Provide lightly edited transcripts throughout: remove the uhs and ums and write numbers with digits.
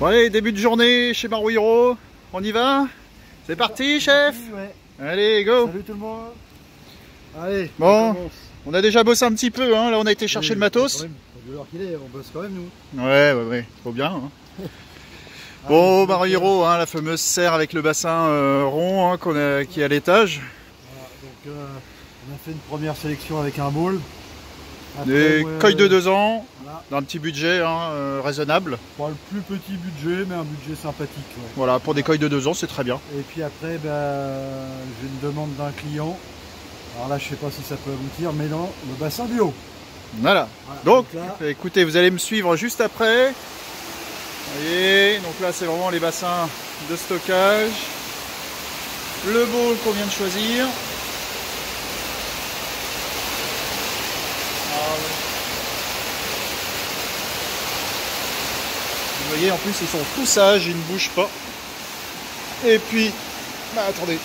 Bon allez, début de journée chez Marouillereau, on y va? C'est parti chef? Ouais. Allez, go! Salut tout le monde! Allez, bon, on a déjà bossé un petit peu, hein. Là on a été chercher le matos. On bosse quand même nous. Ouais, faut bien. Hein. Bon, Marouillereau, hein, la fameuse serre avec le bassin rond hein, qui est à l'étage. Voilà, donc on a fait une première sélection avec un bowl. Des coilles de 2 ans, voilà. dans un petit budget hein, raisonnable. Pas le plus petit budget, mais un budget sympathique. Ouais. Voilà, pour des coilles de 2 ans, c'est très bien. Et puis après, j'ai une demande d'un client. Alors là, je sais pas si ça peut aboutir, mais dans le bassin du haut. Voilà. Donc là, écoutez, vous allez me suivre juste après. Vous voyez, donc là, c'est vraiment les bassins de stockage. Le bowl qu'on vient de choisir. Vous voyez, en plus, ils sont tout sages, ils ne bougent pas. Et puis, attendez,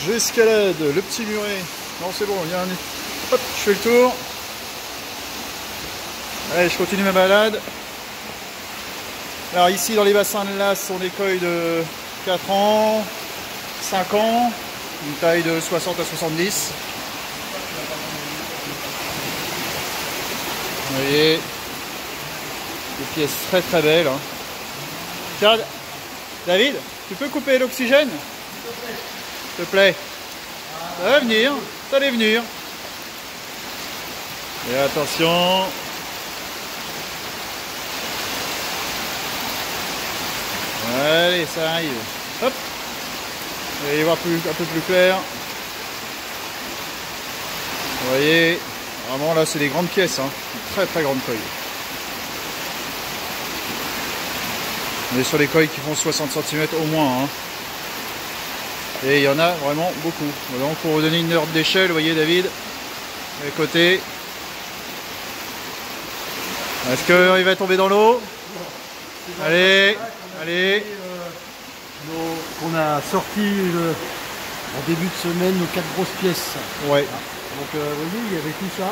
j'escalade le petit muret. Non, c'est bon, il y a un... Hop, je fais le tour. Allez, je continue ma balade. Alors ici, dans les bassins de là, ce sont des coilles de 4 ans, 5 ans, une taille de 60 à 70. Vous voyez, des pièces très très belles. Hein. Tiens, David, tu peux couper l'oxygène? S'il te plaît. Ça va venir, ça allait venir. Et attention. Allez, ça arrive. Hop. Vous allez voir un peu plus clair. Vous voyez, vraiment là c'est des grandes pièces, hein. Très très grandes coilles. On est sur des coilles qui font 60 cm au moins. Hein. Et il y en a vraiment beaucoup. Donc pour vous donner une ordre d'échelle, vous voyez David, à côté. Est-ce qu'il va tomber dans l'eau? Allez, allez. On a sorti en début de semaine nos 4 grosses pièces. Ouais. Donc vous voyez, il y avait tout ça.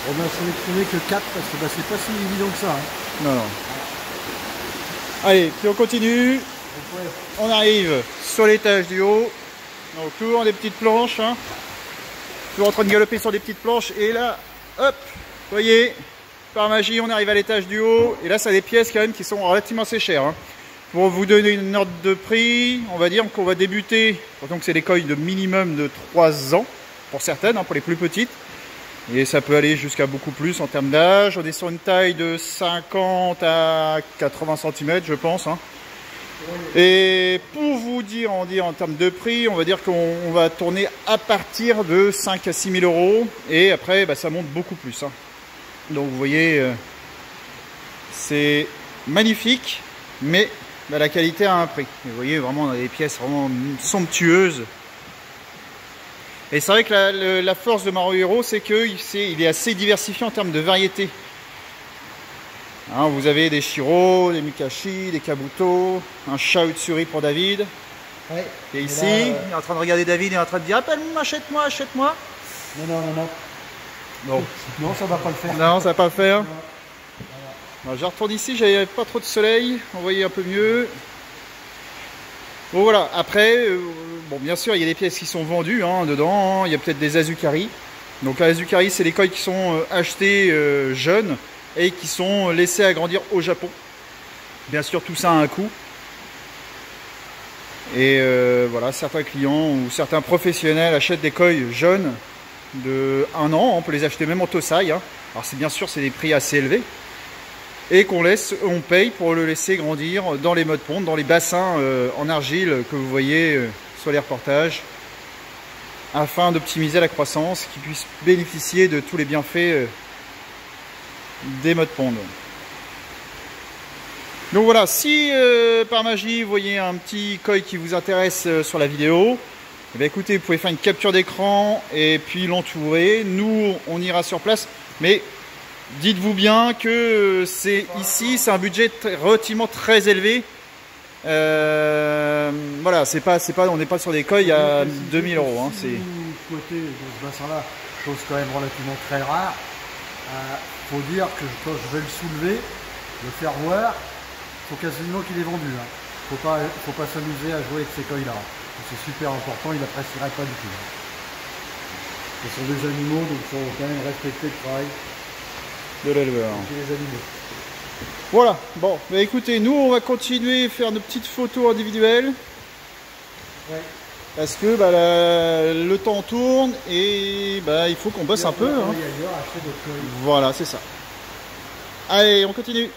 On a sélectionné que 4 parce que c'est pas si évident que ça. Hein. Non, non. Allez, puis on continue. On arrive sur l'étage du haut. Donc toujours des petites planches. Hein. Toujours en train de galoper sur des petites planches. Et là, hop, vous voyez, par magie, on arrive à l'étage du haut. Et là, ça a des pièces quand même qui sont relativement assez chères. Hein. Pour vous donner une ordre de prix, on va dire qu'on va débuter, donc c'est des coilles de minimum de 3 ans, pour certaines, hein, pour les plus petites. Et ça peut aller jusqu'à beaucoup plus en termes d'âge. On est sur une taille de 50 à 80 cm, je pense. Hein. Et pour vous dire, en termes de prix, on va dire qu'on va tourner à partir de 5 à 6 000 euros. Et après, ça monte beaucoup plus. Hein. Donc vous voyez, c'est magnifique, mais la qualité a un prix. Et vous voyez, vraiment, on a des pièces vraiment somptueuses. Et c'est vrai que la force de Marouillereau, c'est qu'il est assez diversifié en termes de variété. Hein, vous avez des Shiro, des Mikashi, des Kabuto, un Chautsuri pour David. Ouais. Et ici, il est en train de regarder David, il est en train de dire appelle-moi, achète-moi, achète-moi. Non. Bon. Non, ça va pas le faire. Non, ça va pas le faire. Voilà. Je retourne ici, j'avais pas trop de soleil, on voyait un peu mieux. Bon voilà, après, bon bien sûr il y a des pièces qui sont vendues hein, dedans, hein. Il y a peut-être des Azukari. Donc les Azukari c'est les coilles qui sont achetées jeunes et qui sont laissées agrandir au Japon. Bien sûr tout ça a un coût. Et voilà, certains clients ou certains professionnels achètent des coilles jeunes de 1 an, on peut les acheter même en Tosai. Hein. Alors c'est bien sûr c'est des prix assez élevés. Et on paye pour le laisser grandir dans les modes ponte, dans les bassins en argile que vous voyez sur les reportages, afin d'optimiser la croissance, qu'ils puissent bénéficier de tous les bienfaits des modes ponte. Donc voilà, si par magie vous voyez un petit koi qui vous intéresse sur la vidéo, eh bien, écoutez, vous pouvez faire une capture d'écran et puis l'entourer. Nous, on ira sur place, mais dites-vous bien que ici, c'est un budget relativement très élevé. Voilà, on n'est pas sur des coilles à 2000 euros. Hein, si vous souhaitez dans ce bassin-là, chose quand même relativement très rare, faut dire que quand je vais le soulever, le faire voir, faut quasiment qu'il est vendu. Hein. Faut pas s'amuser à jouer avec ces coils-là. C'est super important, il n'apprécierait pas du tout. Ce sont des animaux, donc il faut quand même respecter le travail de l'éleveur. Les animaux. Voilà, bon, bah écoutez, nous on va continuer à faire nos petites photos individuelles. Ouais. Parce que bah, le temps tourne et bah, il faut qu'on bosse un peu. Hein. Voilà, c'est ça. Allez, on continue.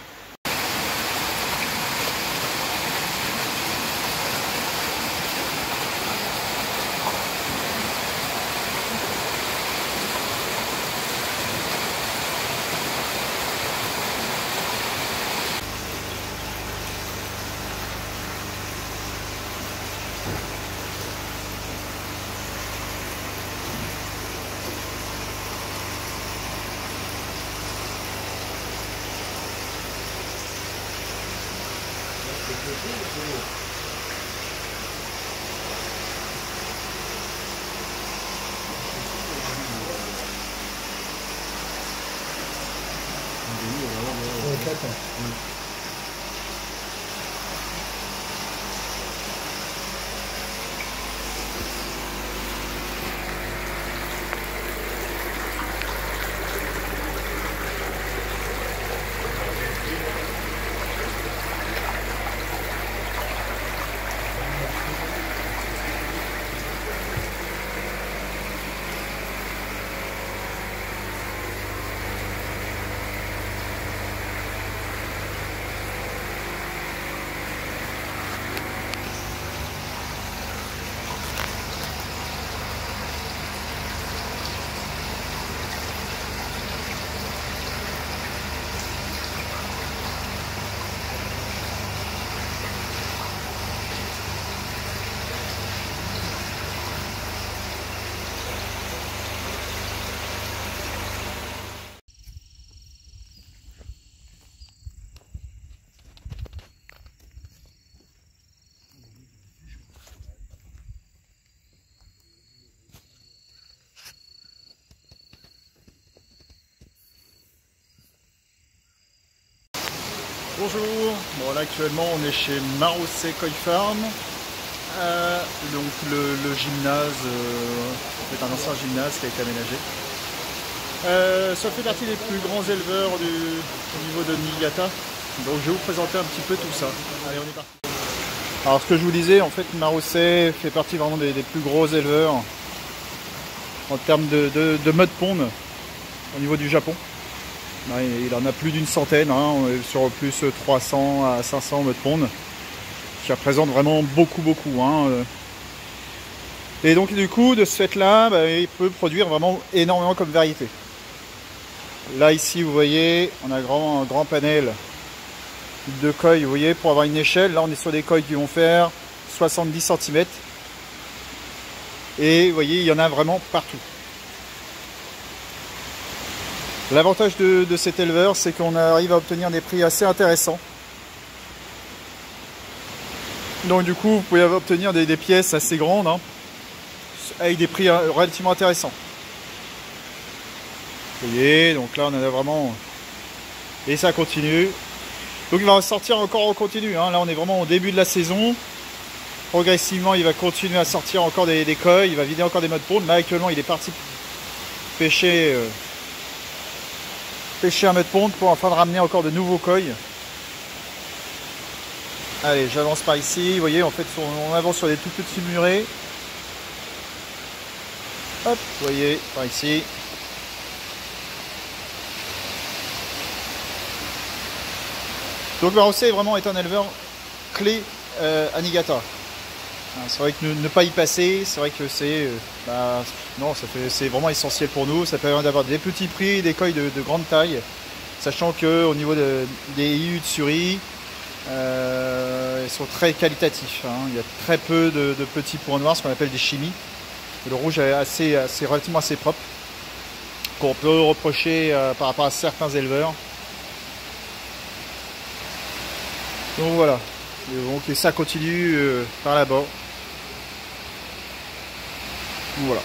Bonjour, bon là actuellement on est chez Marousset Koi Farm, donc le gymnase, c'est un ancien gymnase qui a été aménagé. Ça fait partie des plus grands éleveurs au niveau de Niigata, donc je vais vous présenter un petit peu tout ça. Allez, on est parti. Alors ce que je vous disais, en fait Marousset fait partie vraiment des plus gros éleveurs en termes de mode pond au niveau du Japon. Il en a plus d'une centaine, hein, on est sur plus 300 à 500 mode pond, qui représente vraiment beaucoup. Hein. Et donc du coup, de ce fait-là, bah, il peut produire vraiment énormément comme variété. Là ici, vous voyez, on a un grand panel de koi, vous voyez, pour avoir une échelle. Là, on est sur des koi qui vont faire 70 cm. Et vous voyez, il y en a vraiment partout. L'avantage de cet éleveur, c'est qu'on arrive à obtenir des prix assez intéressants. Donc du coup, vous pouvez obtenir des pièces assez grandes, hein, avec des prix relativement intéressants. Vous voyez, donc là on en a vraiment... Et ça continue. Donc il va sortir encore en continu, hein. Là on est vraiment au début de la saison. Progressivement il va continuer à sortir encore des koi, il va vider encore des modes pond. Là actuellement il est parti pêcher... pêcher un mode pond pour afin de ramener encore de nouveaux koi. Allez, j'avance par ici. Vous voyez, en fait, on avance sur des tout petits murets. Hop, vous voyez, par ici. Donc Marousset vraiment est un éleveur clé à Niigata. C'est vrai que ne pas y passer, c'est vrai que c'est c'est vraiment essentiel pour nous. Ça permet d'avoir des petits prix, des koi de grande taille, sachant que au niveau des IU Tsuri, ils sont très qualitatifs. Hein. Il y a très peu de petits points noirs, ce qu'on appelle des chimies. Le rouge est relativement assez propre, qu'on peut reprocher par rapport à certains éleveurs. Donc voilà. Et ça continue par là-bas. Voilà.